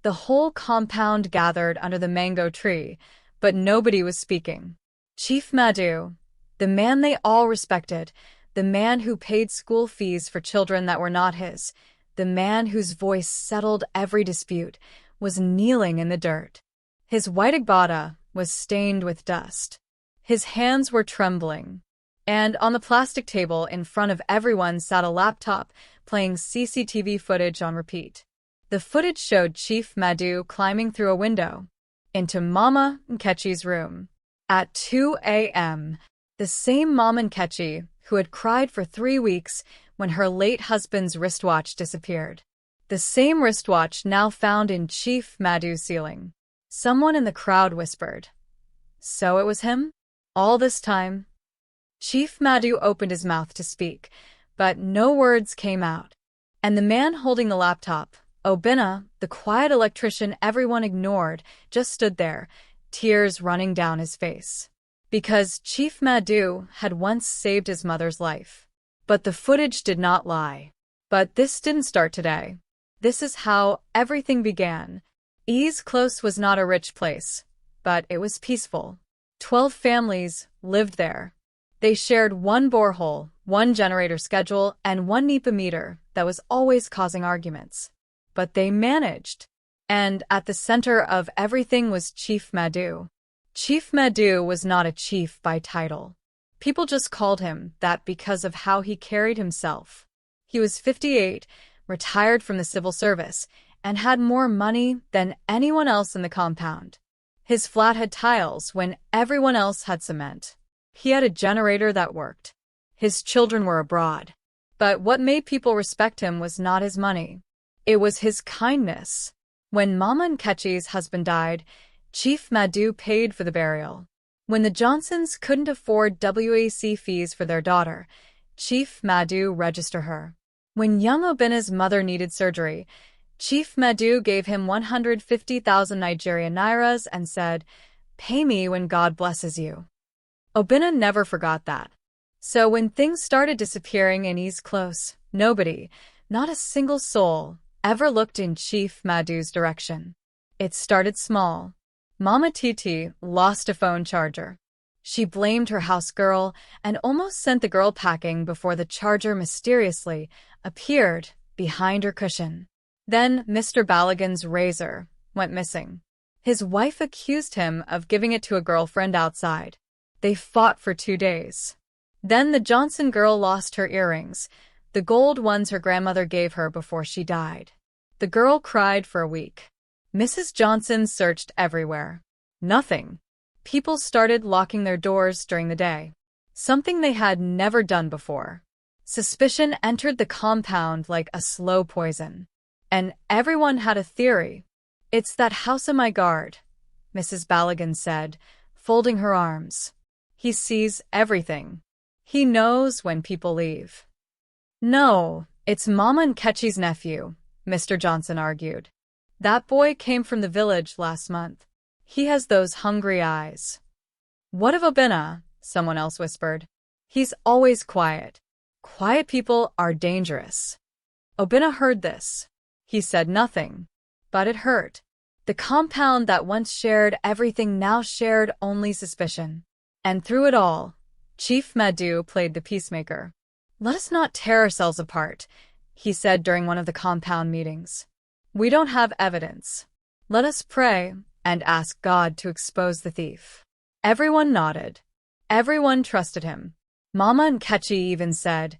The whole compound gathered under the mango tree, but nobody was speaking. Chief Madhu, the man they all respected, the man who paid school fees for children that were not his, the man whose voice settled every dispute, was kneeling in the dirt. His white agbada was stained with dust. His hands were trembling. And on the plastic table in front of everyone sat a laptop playing CCTV footage on repeat. The footage showed Chief Madhu climbing through a window into Mama Nkechi's room. At 2 a.m., the same Mama Nkechi who had cried for 3 weeks when her late husband's wristwatch disappeared. The same wristwatch now found in Chief Madhu's ceiling. Someone in the crowd whispered, "So it was him? All this time?" Chief Madhu opened his mouth to speak, but no words came out. And the man holding the laptop, Obinna, the quiet electrician everyone ignored, just stood there, tears running down his face. Because Chief Madhu had once saved his mother's life. But the footage did not lie. But this didn't start today. This is how everything began. Ease Close was not a rich place, but it was peaceful. 12 families lived there. They shared one borehole, one generator schedule, and one NEPA meter that was always causing arguments. But they managed. And at the center of everything was Chief Madhu. Chief Madhu was not a chief by title. People just called him that because of how he carried himself. He was 58, retired from the civil service, and had more money than anyone else in the compound. His flat had tiles when everyone else had cement. He had a generator that worked. His children were abroad. But what made people respect him was not his money. It was his kindness. When Mama Nkechi's husband died, Chief Madhu paid for the burial. When the Johnsons couldn't afford WAC fees for their daughter, Chief Madhu registered her. When young Obinna's mother needed surgery, Chief Madhu gave him 150,000 Nigerian nairas and said, "Pay me when God blesses you." Obinna never forgot that. So when things started disappearing in Ease Close, nobody, not a single soul, ever looked in Chief Madhu's direction. It started small. Mama Titi lost a phone charger. She blamed her house girl and almost sent the girl packing before the charger mysteriously appeared behind her cushion. Then Mr. Balagan's razor went missing. His wife accused him of giving it to a girlfriend outside. They fought for 2 days. Then the Johnson girl lost her earrings, the gold ones her grandmother gave her before she died. The girl cried for a week. Mrs. Johnson searched everywhere. Nothing. People started locking their doors during the day. Something they had never done before. Suspicion entered the compound like a slow poison. And everyone had a theory. "It's that house on my guard," Mrs. Balagan said, folding her arms. "He sees everything. He knows when people leave." "No, it's Mama Nkechi's nephew," Mr. Johnson argued. "That boy came from the village last month. He has those hungry eyes." "What of Obinna?" someone else whispered. "He's always quiet. Quiet people are dangerous." Obinna heard this. He said nothing, but it hurt. The compound that once shared everything now shared only suspicion. And through it all, Chief Madhu played the peacemaker. "Let us not tear ourselves apart," he said during one of the compound meetings. "We don't have evidence. Let us pray and ask God to expose the thief." Everyone nodded. Everyone trusted him. Mama Nkechi even said,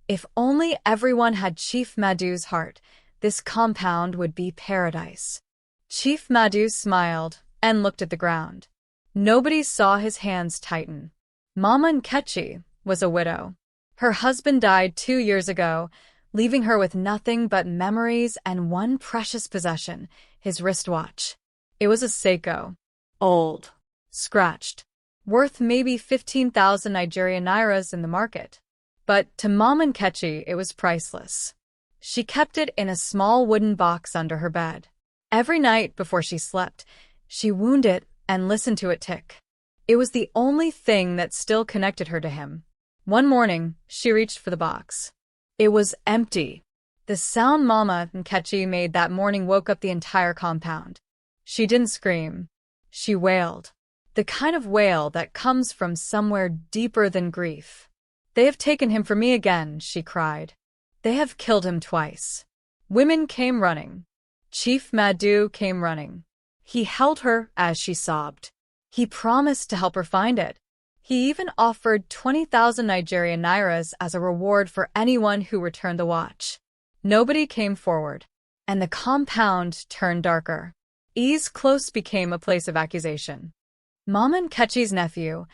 "If only everyone had Chief Madhu's heart, this compound would be paradise." Chief Madhu smiled and looked at the ground. Nobody saw his hands tighten. Mama Nkechi was a widow. Her husband died 2 years ago, leaving her with nothing but memories and one precious possession, his wristwatch. It was a Seiko. Old. Scratched. Worth maybe 15,000 Nigerian nairas in the market. But to Mama Nkechi, it was priceless. She kept it in a small wooden box under her bed. Every night before she slept, she wound it and listened to it tick. It was the only thing that still connected her to him. One morning, she reached for the box. It was empty. The sound Mama Nkechi made that morning woke up the entire compound. She didn't scream. She wailed. The kind of wail that comes from somewhere deeper than grief. "They have taken him from me again," she cried. "They have killed him twice." Women came running. Chief Madhu came running. He held her as she sobbed. He promised to help her find it. He even offered 20,000 Nigerian nairas as a reward for anyone who returned the watch. Nobody came forward, and the compound turned darker. Ease Close became a place of accusation. Mama Nkechi's nephew,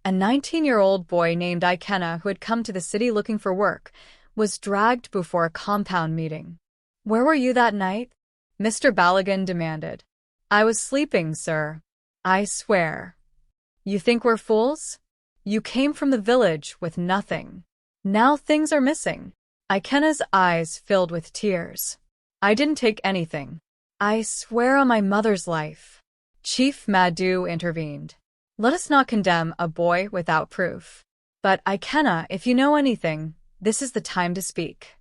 a 19-year-old boy named Ikenna who had come to the city looking for work, was dragged before a compound meeting. "Where were you that night?" Mr. Balagan demanded. "I was sleeping, sir. I swear." "You think we're fools? You came from the village with nothing. Now things are missing." Ikenna's eyes filled with tears. "I didn't take anything. I swear on my mother's life." Chief Madhu intervened. "Let us not condemn a boy without proof. But Ikenna, if you know anything, this is the time to speak."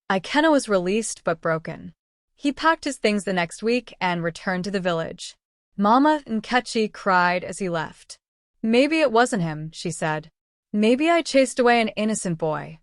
Ikenna was released but broken. He packed his things the next week and returned to the village. Mama Nkechi cried as he left. "Maybe it wasn't him," she said. "Maybe I chased away an innocent boy."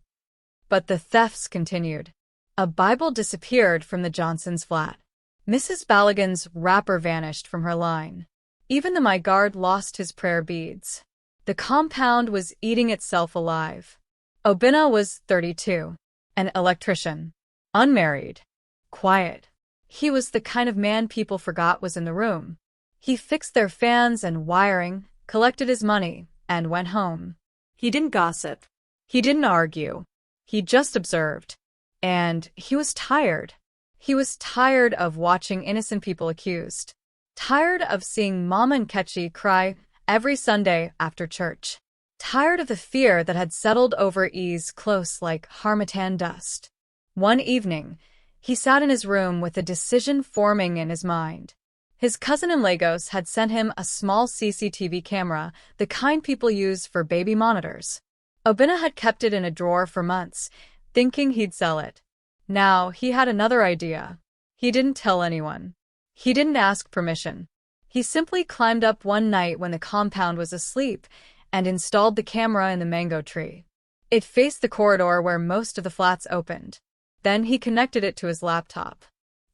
But the thefts continued. A Bible disappeared from the Johnsons' flat. Mrs. Balagan's wrapper vanished from her line. Even the My Guard lost his prayer beads. The compound was eating itself alive. Obinna was 32, an electrician, unmarried, quiet. He was the kind of man people forgot was in the room. He fixed their fans and wiring, collected his money, and went home. He didn't gossip. He didn't argue. He just observed. And he was tired. He was tired of watching innocent people accused. Tired of seeing Mama Nkechi cry every Sunday after church. Tired of the fear that had settled over Ease Close like harmattan dust. One evening, he sat in his room with a decision forming in his mind. His cousin in Lagos had sent him a small CCTV camera, the kind people use for baby monitors. Obinna had kept it in a drawer for months, thinking he'd sell it. Now he had another idea. He didn't tell anyone. He didn't ask permission. He simply climbed up one night when the compound was asleep and installed the camera in the mango tree. It faced the corridor where most of the flats opened. Then he connected it to his laptop.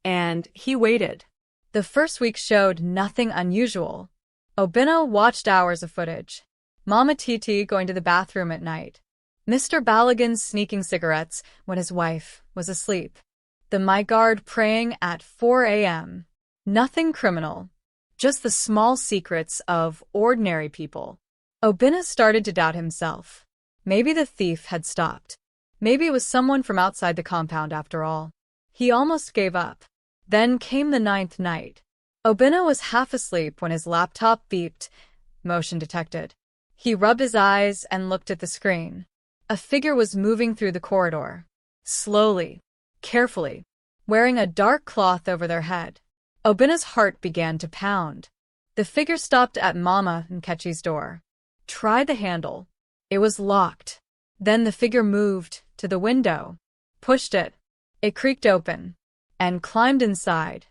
And he waited. The first week showed nothing unusual. Obinna watched hours of footage. Mama Titi going to the bathroom at night. Mr. Balagan sneaking cigarettes when his wife was asleep. The My Guard praying at 4 a.m. Nothing criminal. Just the small secrets of ordinary people. Obinna started to doubt himself. Maybe the thief had stopped. Maybe it was someone from outside the compound after all. He almost gave up. Then came the 9th night. Obinna was half asleep when his laptop beeped. Motion detected. He rubbed his eyes and looked at the screen. A figure was moving through the corridor. Slowly, carefully, wearing a dark cloth over their head. Obinna's heart began to pound. The figure stopped at Mama Nkechi's door. Tried the handle. It was locked. Then the figure moved to the window. Pushed it. It creaked open. And climbed inside.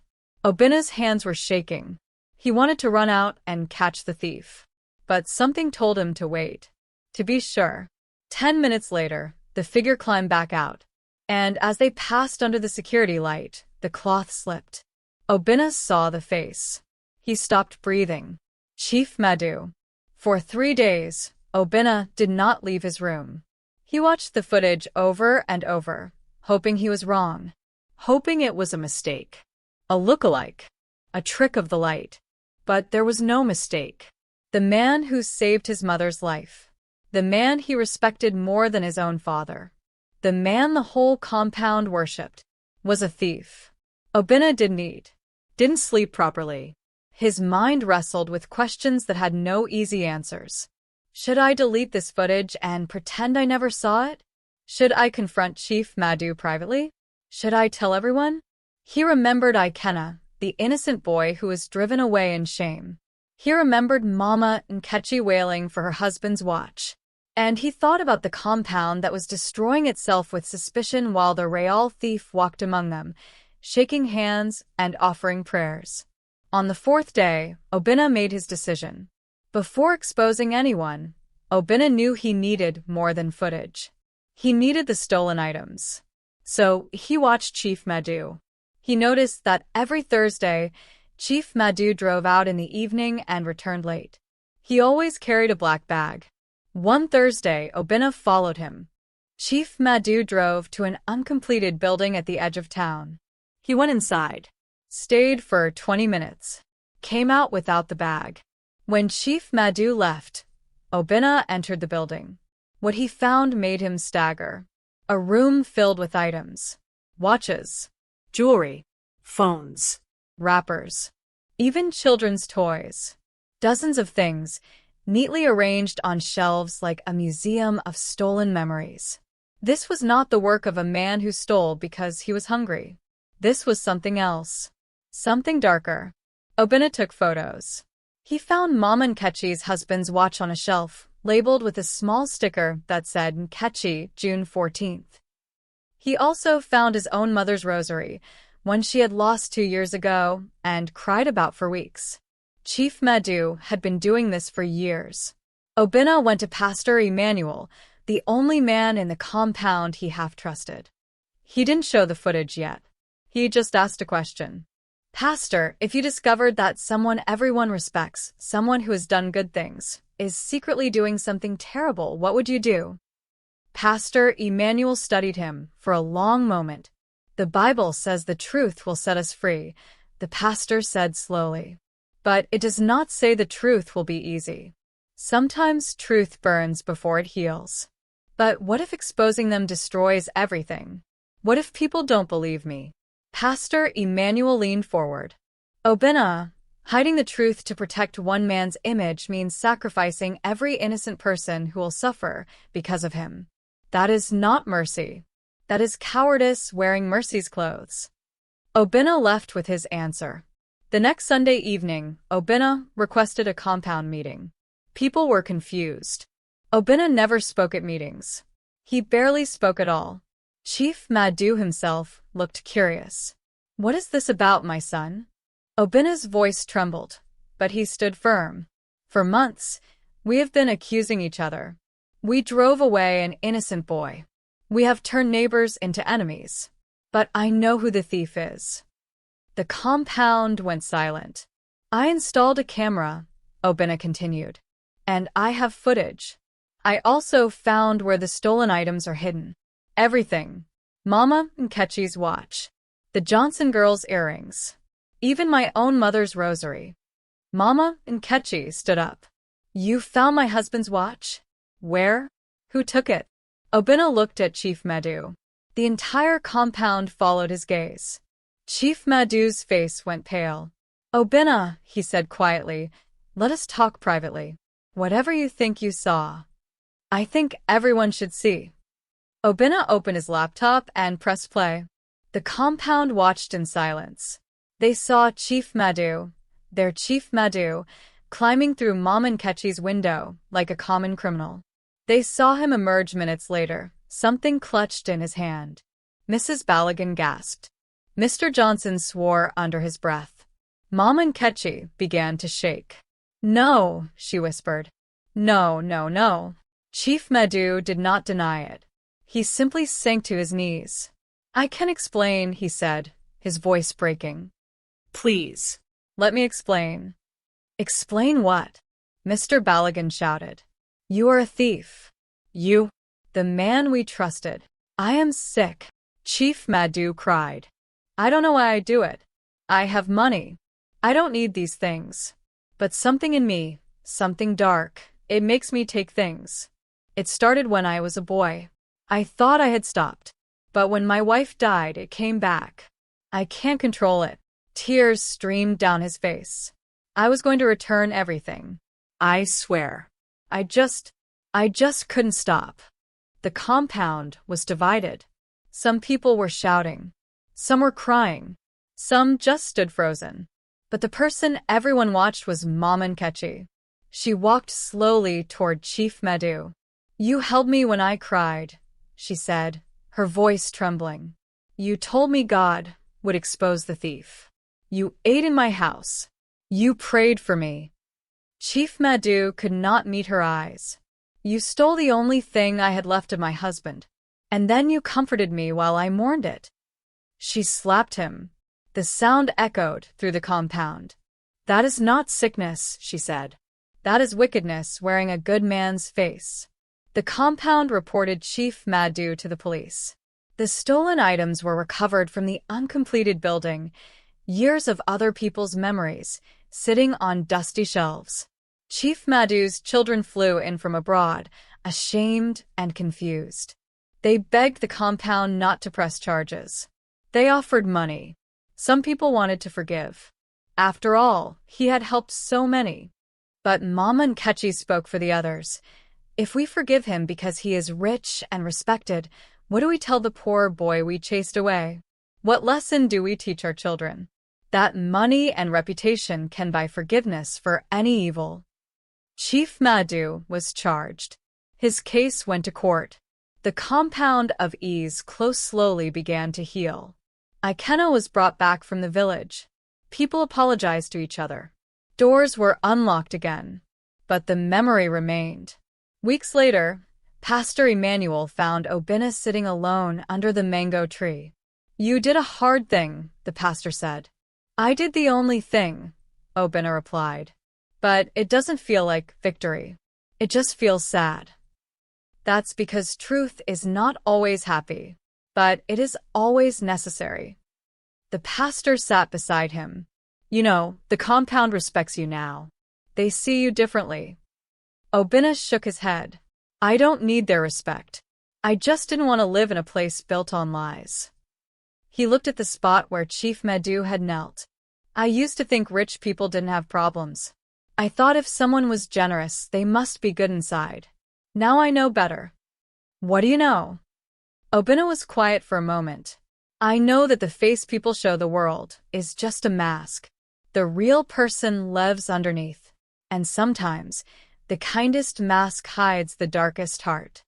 Obinna's hands were shaking. He wanted to run out and catch the thief. But something told him to wait. To be sure. 10 minutes later, the figure climbed back out. And as they passed under the security light, the cloth slipped. Obinna saw the face. He stopped breathing. Chief Madhu. For 3 days, Obinna did not leave his room. He watched the footage over and over, hoping he was wrong. Hoping it was a mistake. A look-alike. A trick of the light. But there was no mistake. The man who saved his mother's life. The man he respected more than his own father. The man the whole compound worshipped. Was a thief. Obinna didn't eat. Didn't sleep properly. His mind wrestled with questions that had no easy answers. Should I delete this footage and pretend I never saw it? Should I confront Chief Madhu privately? Should I tell everyone? He remembered Ikenna, the innocent boy who was driven away in shame. He remembered Mama Nkechi wailing for her husband's watch. And he thought about the compound that was destroying itself with suspicion while the real thief walked among them, shaking hands and offering prayers. On the fourth day, Obinna made his decision. Before exposing anyone, Obinna knew he needed more than footage. He needed the stolen items. So he watched Chief Madhu. He noticed that every Thursday, Chief Madhu drove out in the evening and returned late. He always carried a black bag. One Thursday, Obinna followed him. Chief Madhu drove to an uncompleted building at the edge of town. He went inside, stayed for 20 minutes, came out without the bag. When Chief Madhu left, Obinna entered the building. What he found made him stagger. A room filled with items. Watches, jewelry, phones, wrappers, even children's toys. Dozens of things, neatly arranged on shelves like a museum of stolen memories. This was not the work of a man who stole because he was hungry. This was something else. Something darker. Obinna took photos. He found Mama Nkechi's husband's watch on a shelf, labeled with a small sticker that said Nkechi, June 14th. He also found his own mother's rosary, one she had lost 2 years ago and cried about for weeks. Chief Madhu had been doing this for years. Obinna went to Pastor Emmanuel, the only man in the compound he half-trusted. He didn't show the footage yet. He just asked a question. Pastor, if you discovered that someone everyone respects, someone who has done good things, is secretly doing something terrible, what would you do? Pastor Emmanuel studied him for a long moment. The Bible says the truth will set us free, the pastor said slowly. But it does not say the truth will be easy. Sometimes truth burns before it heals. But what if exposing them destroys everything? What if people don't believe me? Pastor Emmanuel leaned forward. Obinna, hiding the truth to protect one man's image means sacrificing every innocent person who will suffer because of him. That is not mercy. That is cowardice wearing mercy's clothes. Obinna left with his answer. The next Sunday evening, Obinna requested a compound meeting. People were confused. Obinna never spoke at meetings. He barely spoke at all. Chief Madhu himself looked curious. What is this about, my son? Obinna's voice trembled, but he stood firm. For months, we have been accusing each other. We drove away an innocent boy. We have turned neighbors into enemies. But I know who the thief is. The compound went silent. I installed a camera, Obinna continued. And I have footage. I also found where the stolen items are hidden. Everything. Mama Nkechi's watch. The Johnson girls' earrings. Even my own mother's rosary. Mama Nkechi stood up. You found my husband's watch? Where? Who took it? Obinna looked at Chief Madhu. The entire compound followed his gaze. Chief Madhu's face went pale. Obinna, he said quietly, let us talk privately. Whatever you think you saw, I think everyone should see. Obinna opened his laptop and pressed play. The compound watched in silence. They saw Chief Madhu, their Chief Madhu, climbing through Mama Nkechi's window like a common criminal. They saw him emerge minutes later, something clutched in his hand. Mrs. Balagan gasped. Mr. Johnson swore under his breath. Mama Nkechi began to shake. No, she whispered. No, no, no. Chief Madhu did not deny it. He simply sank to his knees. I can explain, he said, his voice breaking. Please, let me explain. Explain what? Mr. Balagan shouted. You are a thief. You, the man we trusted. I am sick. Chief Madhu cried. I don't know why I do it. I have money. I don't need these things. But something in me, something dark, it makes me take things. It started when I was a boy. I thought I had stopped. But when my wife died, it came back. I can't control it. Tears streamed down his face. I was going to return everything. I swear. I just couldn't stop. The compound was divided. Some people were shouting. Some were crying. Some just stood frozen. But the person everyone watched was Mama Nkechi. She walked slowly toward Chief Madhu. You held me when I cried, she said, her voice trembling. You told me God would expose the thief. You ate in my house. You prayed for me. Chief Madhu could not meet her eyes. You stole the only thing I had left of my husband, and then you comforted me while I mourned it. She slapped him. The sound echoed through the compound. That is not sickness, she said. That is wickedness wearing a good man's face. The compound reported Chief Madhu to the police. The stolen items were recovered from the uncompleted building, years of other people's memories, sitting on dusty shelves. Chief Madhu's children flew in from abroad, ashamed and confused. They begged the compound not to press charges. They offered money. Some people wanted to forgive. After all, he had helped so many. But Mama and Kechi spoke for the others. If we forgive him because he is rich and respected, what do we tell the poor boy we chased away? What lesson do we teach our children? That money and reputation can buy forgiveness for any evil. Chief Madhu was charged. His case went to court. The compound of ease close slowly began to heal. Ikenna was brought back from the village. People apologized to each other. Doors were unlocked again. But the memory remained. Weeks later, Pastor Emmanuel found Obinna sitting alone under the mango tree. You did a hard thing, the pastor said. I did the only thing, Obinna replied. But it doesn't feel like victory. It just feels sad. That's because truth is not always happy, but it is always necessary. The pastor sat beside him. You know, the compound respects you now. They see you differently. Obinna shook his head. I don't need their respect. I just didn't want to live in a place built on lies. He looked at the spot where Chief Madhu had knelt. I used to think rich people didn't have problems. I thought if someone was generous, they must be good inside. Now I know better. What do you know? Obinna was quiet for a moment. I know that the face people show the world is just a mask. The real person lives underneath. And sometimes, the kindest mask hides the darkest heart.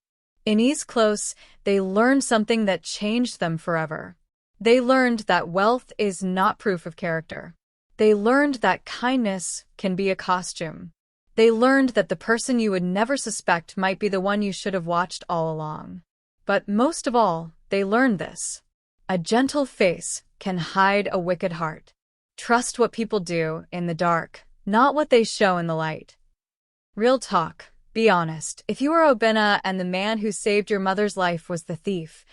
In East Close, they learned something that changed them forever. They learned that wealth is not proof of character. They learned that kindness can be a costume. They learned that the person you would never suspect might be the one you should have watched all along. But most of all, they learned this. A gentle face can hide a wicked heart. Trust what people do in the dark, not what they show in the light. Real talk. Be honest. If you were Obinna and the man who saved your mother's life was the thief,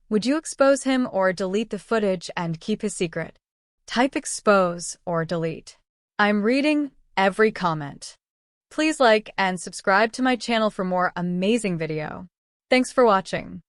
would you expose him or delete the footage and keep his secret? Type expose or delete. I'm reading every comment. Please like and subscribe to my channel for more amazing video. Thanks for watching.